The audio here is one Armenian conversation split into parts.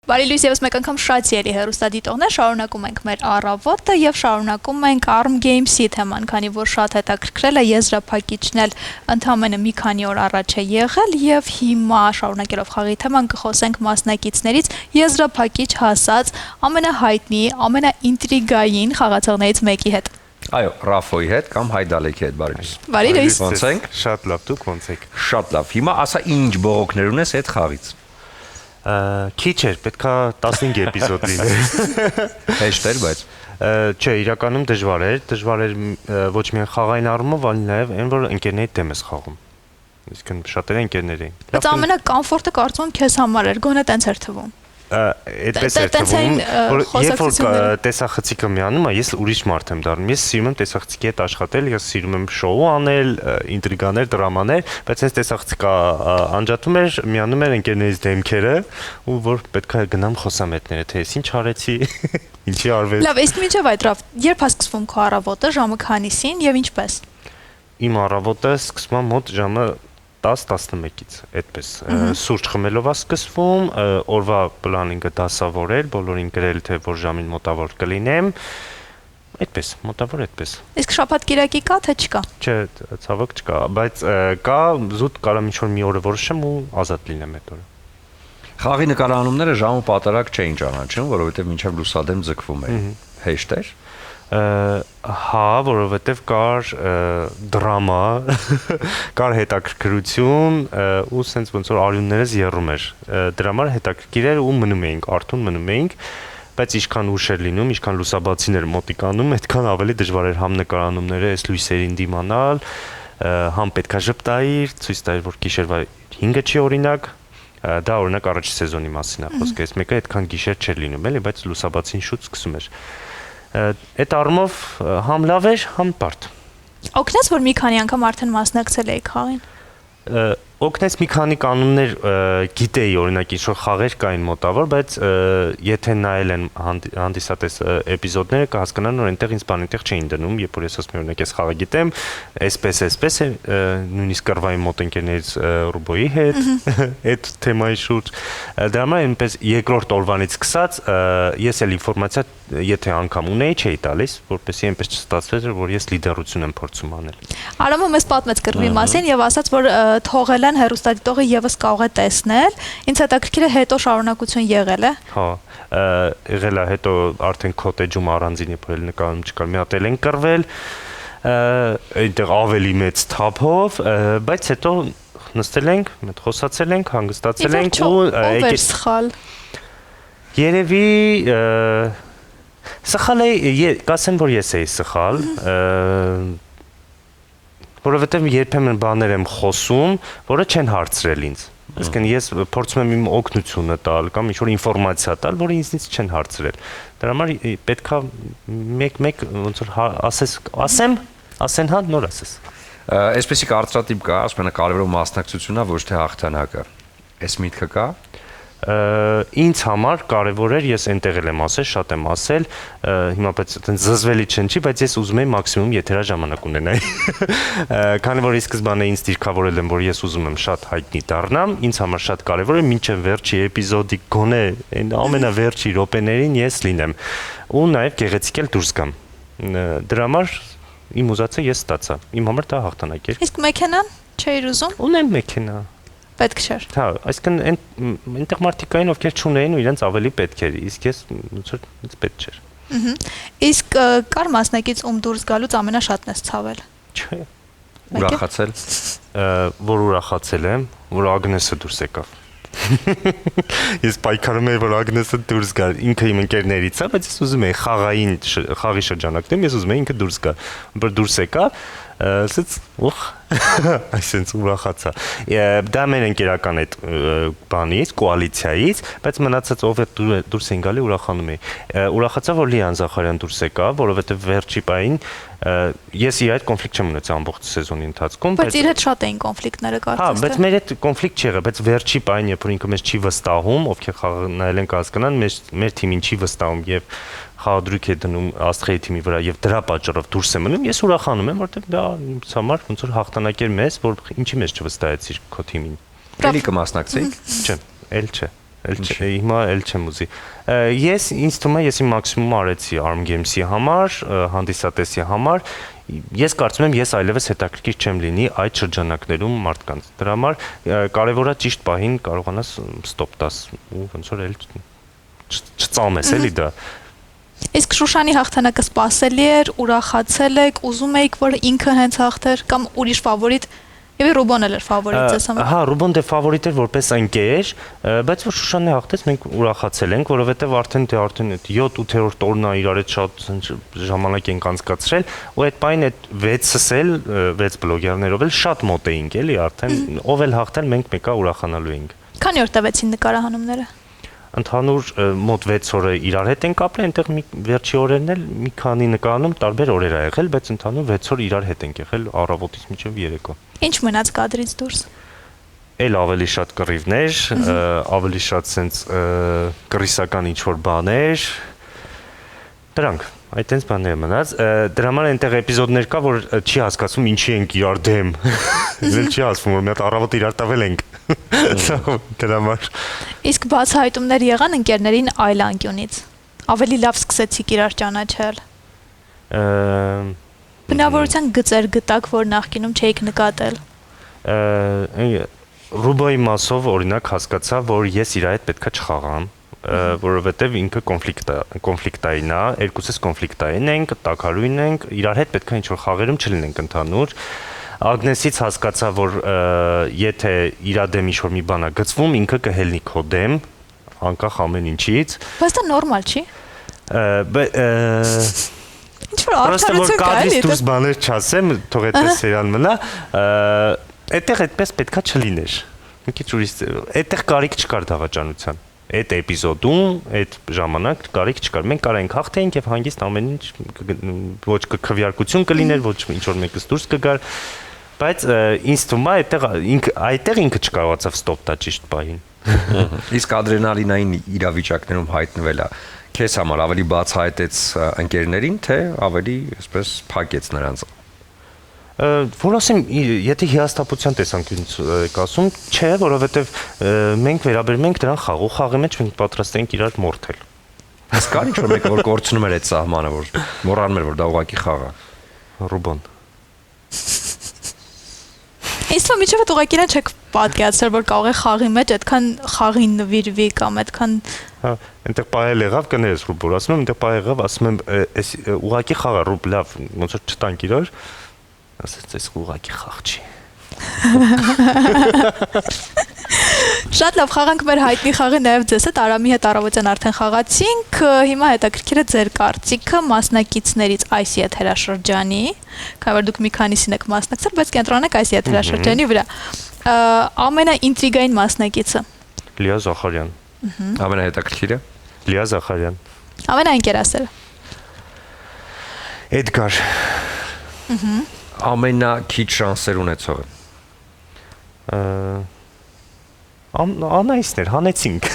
Բարի լույս եւս մեկ անգամ շատ ելի հեռուստադիտողներ, շարունակում ենք մեր առավոտը եւ շարունակում ենք Arm Games-ի թեման, քանի որ շատ հետաքրքրել է եզրափակիչն էլ ընդամենը մի քանի օր առաջ է եղել եւ հիմա շարունակելով խաղի թեման կխոսենք մասնակիցներից եզրափակիչ հասած ամենահայտնի, ամենաինտրիգային խաղացողներից մեկի հետ։ Այո, Ռաֆոյի հետ կամ Հայդալեքի հետ, բարի լույս։ Բարի լույս։ Ոնց ենք։ Շատ լավ, դուք ոնց եք։ Շատ լավ։ Հիմա ասա ինչ բողոքներ ունես այդ խաղից։ Քիչ էր, պետքա 15 էպիզոդ լիներ։ Հեշտ էր, բայց Չէ, իրականում դժվար էր ոչ միայն խաղային առումով, այլ նաև այն, որ ընկերների դեմ ես խաղում։ Իսկն շատերը ընկերներ էին։ Բայց ամենակոմֆորտը կարծում եմ քեզ համար էր, գոնե տենց էր թվում։ Այդպես էր թվում, որ երբ որ տեսախցիկը միանում է, ես ուրիշ մարդ եմ դառնում։ Ես սիրում եմ տեսախցիկի հետ աշխատել, ես սիրում եմ շոու անել, ինտրիգաներ, դրամաներ, բայց այս տեսախցիկը անջատում էր, միանում էր ընկերներից դեմքերը, ու որ պետք է գնամ խոսամետները, թե ես ինչ արեցի, ինչի արվեց։ Լավ, իսկ մինչև այդ Ռաֆ, երբ է սկսվում քո առավոտը, ժամը քանիսին եւ ինչպես։ Իմ առավոտը սկսվում է մոտ ժամը 10-11-ից, այդպես սուրճ խմելով է սկսվում, օրվա պլանինգը դասավորել, բոլորին գրել, թե որ ժամին մոտավոր կլինեմ, այդպես, մոտավոր այդպես։ Իսկ շաբաթ-կիրակի կա, թե չկա։ Չէ, ցավոք չկա, բայց կա զուտ կարամ ինչ-որ մի օրը որոշեմ ու ազատ լինեմ այդ օրը։ խաղի նկարահանումները ժամ ու պատարակ չէին ճանաչում, որովհետև մինչև լուսադեմ ձգվում էր։ Հեշտ էր։ Հա, որովհետև կար դրամա, կար հետաքրքրություն ու սենց ոնց որ արյուններս եռում էր։ Դրա համար հետաքրքիր էր ու մնում էինք, արթուն մնում էինք, բայց ինչքան ուշ էր լինում, ինչքան լուսաբացիներ մոտիկանում, այդքան ավելի դժվար էր համ նկարահանումները այս լույսերին դիմանալ, համ պետքա ժպտայիր, ցույց տայր, որ գիշերվա 5-ը չի օրինակ, դա օրինակ առաջի սեզոնի մասին է խոսքը, այս մեկը այդքան գիշեր չէր լինում, էլի, բայց լուսաբացին շուտ սկսում էր։ Այդ առումով համ լավ էր, համ բարդ։ Օգնեց, որ մի քանի անգամ արդեն մասնակցել էի խաղին։ Օգնեց մի քանի կանոններ գիտեի, օրինակ ինչ-որ խաղեր կային մոտավոր, բայց եթե նայել են հանդիսատես էպիզոդները կհասկանան, որ այնտեղ ինձ բան այնտեղ չէին դնում, երբ որ ես ասում եմ օրինակ ես խաղը գիտեմ, այսպես է, նույնիսկ կռվայի մոտ ընկերներից Ռուբոյի հետ այդ թեմայի շուրջ։ Դրա համար այնպես երկրորդ օրվանից սկսած ես էլ ինֆորմացիա եթե անգամ ունեի չէի տալիս, որպեսզի այնպես չստացվեր, որ ես լիդերություն եմ փորձում անել։ Արամը մեզ պատմեց կռվի մասին եւ ասաց, որ թողել են հեռուստադիտողը եւս կարող է տեսնել։ Ինձ հետաքրքիր է հետո շարունակություն եղել է։ Հա, եղել է հետո արդեն քոտեջում առանձին իբրել նկարում չկար, մի հատ են կռվել, այնտեղ ավելի մեծ թափով, բայց հետո նստել ենք, մեծ խոսացել ենք, հանգստացել ենք ու եկել սխալ։ Երևի սխալ է, կասեմ, որ ես էի սխալ, որովհետև երբեմն բաներ եմ խոսում, որը չեն հարցրել ինձ։ Այսինքն ես փորձում եմ իմ օգնությունը տալ կամ ինչ-որ ինֆորմացիա տալ, որը ինձնից չեն հարցրել։ Դրա համար պետքա մեկ ոնց որ ասեն հա, նոր ասես։ Այսպեսի կարծրատիպ կա, ասում են կարևորը մասնակցությունն է, ոչ թե հաղթանակը։ Այս միտքը կա։ Ինձ համար կարևոր էր, ես այնտեղ եմ ասել, շատ եմ ասել, հիմա բայց այդպես զզվելի չնչի, բայց ես ուզում եմ մաքսիմում եթերաժամանակ ունենայի։ Քանի որ ի սկզբանե ինձ դիրքավորել եմ, որ ես ուզում եմ շատ հայտնի դառնամ, ինձ համար շատ կարևոր է մինչև վերջի էպիզոդի գոնե այն ամենավերջի րոպեներին ես լինեմ ու նաև գեղեցիկ էլ դուրս գամ։ Դրա համար իմ ուզածը ես ստացա։ Իմ համար դա հաղթանակ էր։ Իսկ մեքենան չէիր ուզում։ Ունեմ մեքենա։ Պետք չէր։ Հա, այսինքն այնտեղ մարդիկ կային, ովքեր չունեին ու իրենց ավելի պետք էր, իսկ ես ոնց որ ինձ պետք չէր։ Իսկ կար մասնակից ում դուրս գալուց ամենաշատն ես ցավել։ Չէ։ Ուրախացել։ Որ ուրախացել եմ, որ Ագնեսը դուրս եկավ։ Ես պայքարում եմ, որ Ագնեսը դուրս գա, ինքը իմ ընկերներից է, բայց ես ուզում եի խաղի շրջանակներում ես ուզում եի ինքը դուրս գա, որ դուրս եկա, ասեց, ուխ, այսինքն ուրախացա։ Դա մեր ընկերական այդ բանից, կոալիցիայից, բայց մնացած ով է դուրս են գալի ուրախանում էի։ Ուրախացա, որ Լիան Զախարյան դուրս եկա, որովհետև վերջի պահին ես իր այդ կոնֆլիկտ չեմ ունեցել ամբողջ սեզոնի ընթացքում, բայց իր հետ շատ էին կոնֆլիկտները կարծես։ Հա, բայց մեր հետ կոնֆլիկտ չեղավ, բայց վերջի պահին, երբ որ ինքը մեզ չի վստահում, ովքեր խաղը նայել են կհասկանան, մեր թիմին չի վստահում եւ խաղադրույք է դնում Աստղերի թիմի վրա եւ դրա պատճառով դուրս է մնում, ես ուրախանում եմ, որովհետեւ դա ինձ համար ոնց որ հաղթանակ էր մեզ, որ ինչի մեզ չվստահեցիր քո թիմին։ Էլի կմասնակցեիք։ Չէ, էլ չէ։ հիմա էլ չեմ ուզի։ Ես ինձ թվում է ես իմ մաքսիմումը արեցի Arm Games-ի համար, հանդիսատեսի համար։ Ես կարծում եմ ես այլևս հետաքրքիր չեմ լինի այդ շրջանակներում մարդկանց։ Դրա համար կարևորը ճիշտ պահին կարողանաս ստոպ տաս ու ոնց որ էլ չծամես էլի դա։ Իսկ Շուշանի հաղթանակը սպասելի էր, ուրախացել եք, ուզում էիք, որ ինքը հենց հաղթեր կամ ուրիշ ֆավորիտ։ Եվ Ռուբոն էլ էր ֆավորիտ ձեզ համար։ Հա, Ռուբոն դե ֆավորիտ էր որպես ընկեր, բայց որ Շուշանը հաղթեց, մենք ուրախացել ենք, որովհետև արդեն 7-8-րդ օրն է իրար հետ շատ ժամանակ ենք անցկացրել, ու այդ պայն այդ 6-ս էլ 6 բլոգերներով էլ շատ մոտ էինք, էլի, արդեն ով էլ հաղթել, մենք մեկա ուրախանալու էինք։ Քանի օր տվեցին նկարահանումները։ Ընդհանուր մոտ 6 օրը իրար հետ ենք ապրել, այնտեղ վերջի օրերն էլ մի քանի նկարանում տարբեր օրեր ա եղել, բայց ընդհանուր 6 օր իրար հետ ենք եղել առավոտից մինչև երեկո։ Ինչ մնաց կադրից դուրս։ Էլ ավելի շատ կռիվներ, ավելի շատ sense կռիսական ինչ-որ բաներ։ Դրանք այդ տենց բաներ մնաց։ Դրա համար այնտեղ էպիզոդներ կա, որ չի հասկացում ինչի ենք իրար դեմ։ Էլ չի ասվում, որ մի հատ առավոտ իրար տավել ենք։ Դրա համար։ Իսկ բացահայտումներ եղան ընկերներին այլ անկյունից։ Ավելի լավ սկսեցիք իրար ճանաչել։ Բնավորության գծեր գտակ, որ նախկինում չէիք նկատել։ Ռուբոյի մասով օրինակ հասկացա, որ ես իր հետ պետքա չխաղամ, որովհետև ինքը կոնֆլիկտային է, երկուսս կոնֆլիկտային ենք, տաքարույն ենք, իրար հետ պետքա ինչ-որ խաղերում չլինենք ընդհանուր։ Ագնեսից հասկացա, որ եթե իր դեմ ինչ-որ մի բան է գծվում, ինքը կհելնի քո դեմ, անկախ ամեն ինչից։ Բայց դա նորմալ չի։ Ինչ-որ արդարություն կա, էլի։ էլի։ Դուրս բաներ չասեմ, թող այդպես սերիալ մնա։ Այդտեղ այդպես պետքա չլիներ։ Մի քիչ ուրիշ, այդտեղ կարիք չկար դավաճանության։ Այդ էպիզոդում, այդ ժամանակ կարիք չկար։ Մենք կարայինք հաղթեինք եւ հանգիստ ամեն ինչ ոչ քվեարկություն կլիներ, ոչ ինչ որ մեկս դուրս կգար, բայց ինձ թվում է այդտեղ ինքը չկարողացավ ստոպ տա ճիշտ պահին։ Իսկ ադրենալինային իրավիճակներում հայտնվելա քեզ համար ավելի բացահայտեց ընկերներին, թե ավելի այսպես փակեց նրանց։ Որ ասեմ, եթե հիասթափության տեսանկյունից եք ասում, չէ, որովհետև մենք վերաբերում ենք դրան խաղ ու խաղի մեջ մենք պատրաստ ենք իրար մորթել։ Իսկ կար ինչ-որ մեկը, որ կորցնում էր այդ սահմանը, որ մոռանում էր, որ դա ուղղակի խաղ է։ Ռուբոն։ Իսկ միջև այդ ուղղակի իրան չեք պատկերացրել, որ կարող է խաղի մեջ այդքան խաղին նվիրվի կամ այդքան։ Հա, այնտեղ պահել եղավ կներես Ռուբոր, ասում եմ, այնտեղ պահել եղավ, ասում եմ, այս ուղղակի խաղ է, Ռուբ, լավ, ոնց որ չտանք իրար, ասեց, այս ուղղակի խաղ չի։ Շատ լավ, խաղանք մեր հայտնի խաղի նաև ձեզ հետ Արամի հետ առավոտյան արդեն խաղացինք, հիմա հետաքրքիր է ձեր կարծիքը մասնակիցներից այս եթերաշրջանի, քանի որ դուք մի քանիսին եք մասնակցել, բայց կենտրոնեք այս եթերաշրջանի վրա։ Ամենաինտրիգային մասնակիցը։ Լիա Զախարյան։ Ամենահետաքրքիրը։ Լիա Զախարյան։ Ամենաընկերասերը։ Էդգար։ Ամենաքիչ շանսեր ունեցողը։ Անայիսն էր, հանեցինք։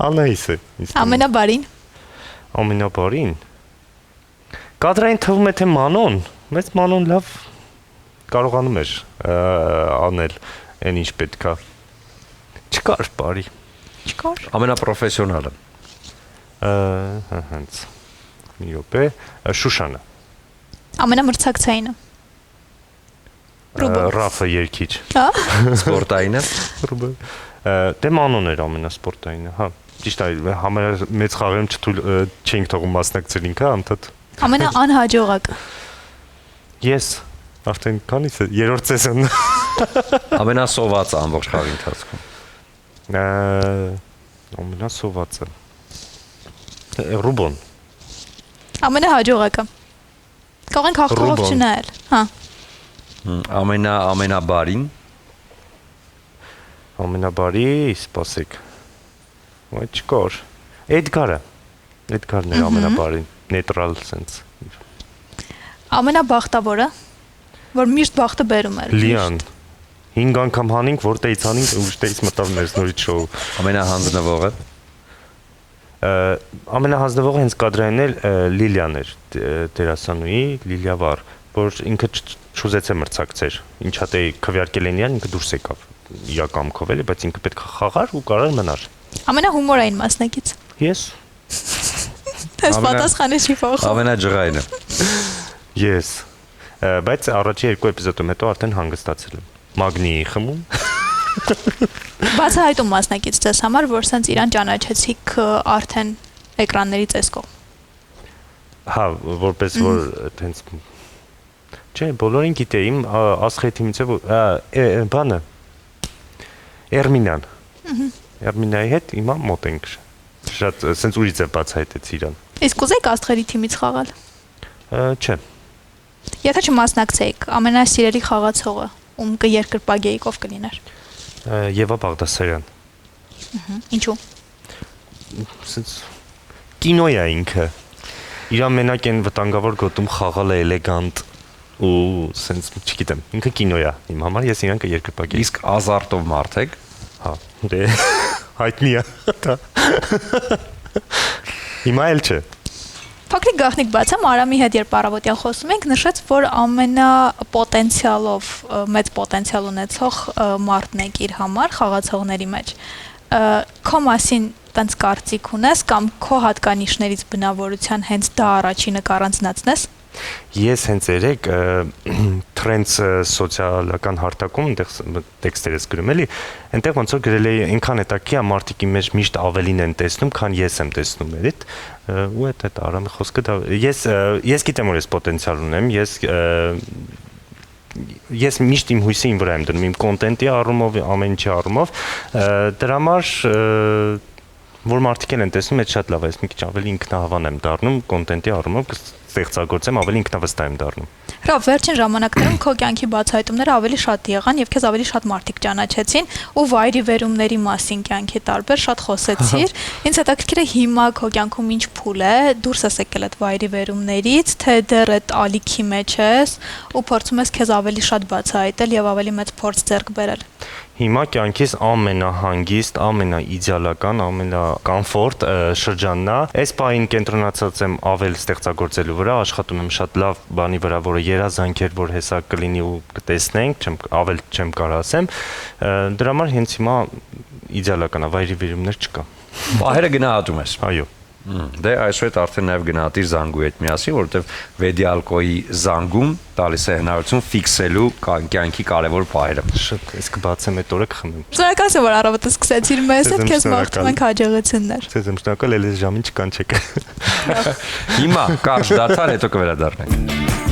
Անայիսը։ Ամենաբարին։ Ամենաբարին։ Կադրային թվում է թե Մանոն, բայց Մանոն լավ կարողանում էր անել այն ինչ պետքա։ Չկար բարի։ Չկար։ Ամենապրոֆեսիոնալը։ Հենց։ Մի րոպե, Շուշանը։ Ամենամրցակցայինը։ Ռաֆը երկիչ։ Հա։ Սպորտայինը։ Ռուբը։ Դե Մանոն էր ամենասպորտայինը, հա։ Ճիշտ է, մեծ խաղերում չենք թողում մասնակցել ինքը, անդադ։ Ամենաանհաջողակը։ Ես արդեն քանից է, երրորդ սեզոնն։ Ամենասովածը ամբողջ խաղի ընթացքում։ Ամենասովածը։ Ռուբոն։ Ամենահաջողակը։ Կարող ենք հաղթող չնայել, հա։ Ամենաբարին։ Ամենաբարի, սպասեք։ Ոչ չկար։ Էդգարն էր ամենաբարին, նեյտրալ sense։ Ամենաբախտավորը, որ միշտ բախտը բերում էր։ Լիան։ 5 անգամ հանինք, որտեղից հանինք, ուշտեղից մտավ մեզ նորից շոու։ Ամենահանձնվողը։ Ամենահանձնվողը հենց կադրային էլ Լիլիան էր, դերասանուհի Լիլիա Վար, որ ինքը չուզեց է մրցակցեր։ Ինչ հատ է քվեարկել են իրան, ինքը դուրս եկավ։ իր կամքով էլի, բայց ինքը պետք է խաղար ու կարող մնար։ Ամենահումորային մասնակից։ Ես։ Այս պատասխանը չի փոխում։ Ամենաջղայինը։ Ես։ Բայց առաջի 2 էպիզոդում հետո արդեն հանգստացել եմ։ Մագնիի խմում։ Բացահայտում մասնակից ձեզ համար, որ սենց իրան ճանաչեցիք արդեն էկրանների տեսքով։ Հա, որպես որ տենց Չէ, բոլորին գիտեի, իմ աստղի թիմից է բանը Էրմինան։ Էրմինայի հետ հիմա մոտ ենք։ Շատ սենց ուրիշ է բացահայտեց իրան։ Իսկ ուզեիք աստղերի թիմից խաղալ։ Չէ։ Եթե չմասնակցեիք, ամենասիրելի խաղացողը ում կերկրպագեիք ով կլիներ։ Եվա Բաղդասարյան։ Ինչու։ Սենց կինոյ է ինքը։ Իր մենակ են վտանգավոր գոտում խաղալ է էլեգանտ ու սենց չգիտեմ, ինքը կինոյ է իմ համար, ես իրան կերկրպագեի։ Իսկ ազարտով մարդ եք։ Հա, դե հայտնի է։ Հիմա էլ չէ։ Փոքրիկ գաղտնիք բացեմ, Արամի հետ երբ առավոտյան խոսում ենք, նշեց, որ ամենապոտենցիալով մեծ պոտենցիալ ունեցող մարդն եք իր համար խաղացողների մեջ։ Քո մասին տենց կարծիք ունես կամ քո հատկանիշներից բնավորության հենց դա առաջինը կառանձնացնես։ Ես հենց երեք Trends սոցիալական հարթակում տեքստեր ես գրում էլի, այնտեղ ոնց որ գրել էի այնքան հետաքրքիր է մարդիկի մեջ միշտ ավելին են տեսնում, քան ես եմ տեսնում էլի, ու այդ Արամի խոսքը դա ես գիտեմ որ ես պոտենցիալ ունեմ, ես միշտ իմ հույսը իմ վրա եմ դնում, իմ կոնտենտի առումով, ամեն ինչի առումով, դրա համար որ մարդիկ են տեսնում, այդ շատ լավ է, ես մի քիչ ավելի ինքնահավան եմ դառնում կոնտենտի առումով, ստեղծագործեմ, ավելի ինքնավստահ եմ դառնում։ Հրավ, վերջին ժամանակներում քո կյանքի բացահայտումները ավելի շատ եղան եւ քեզ ավելի շատ մարդիկ ճանաչեցին ու վայրի վերումների մասին կյանքի տարբեր շատ խոսեցիր։ Ինձ հետաքրքիր է հիմա քո կյանքում ինչ փուլ է, դուրս ես եկել այդ վայրի վերումներից, թե դեռ այդ ալիքի մեջ ես ու փորձում ես քեզ ավելի շատ բացահայտել եւ ավելի մեծ փորձ ձեռք բերել։ Հիմա կյանքիս ամենահանգիստ, ամենաիդեալական, ամենակոմֆորտ շրջանն է։ Այս պահին կենտրոնացած եմ ավել ստեղծագործելու վրա, աշխատում եմ շատ լավ բանի վրա, որը երազանք էր, որ հեսա կլինի ու կտեսնենք, ավել չեմ կարող ասեմ։ Դրա համար հենց հիմա իդեալական է, վայրի վերումներ չկա։ Պահերը գնահատում ես։ Այո։ Դե այսօր արդեն նաև գնահատիր զանգուի հետ միասին, որովհետև Վեդիալկոյի զանգում տալիս է հնարավորություն ֆիքսելու կյանքի կարևոր պահերը։ Շատ, ես կբացեմ այդ օրը կխմեմ։ Շնորհակալ եմ, որ առավոտը սկսեցիր մեզ հետ, քեզ մաղթում ենք հաջողություններ։ Ձեզ եմ շնորհակալ, ելես ժամին չկանչեք։ Հիմա կարճ դադար, հետո կվերադառնանք։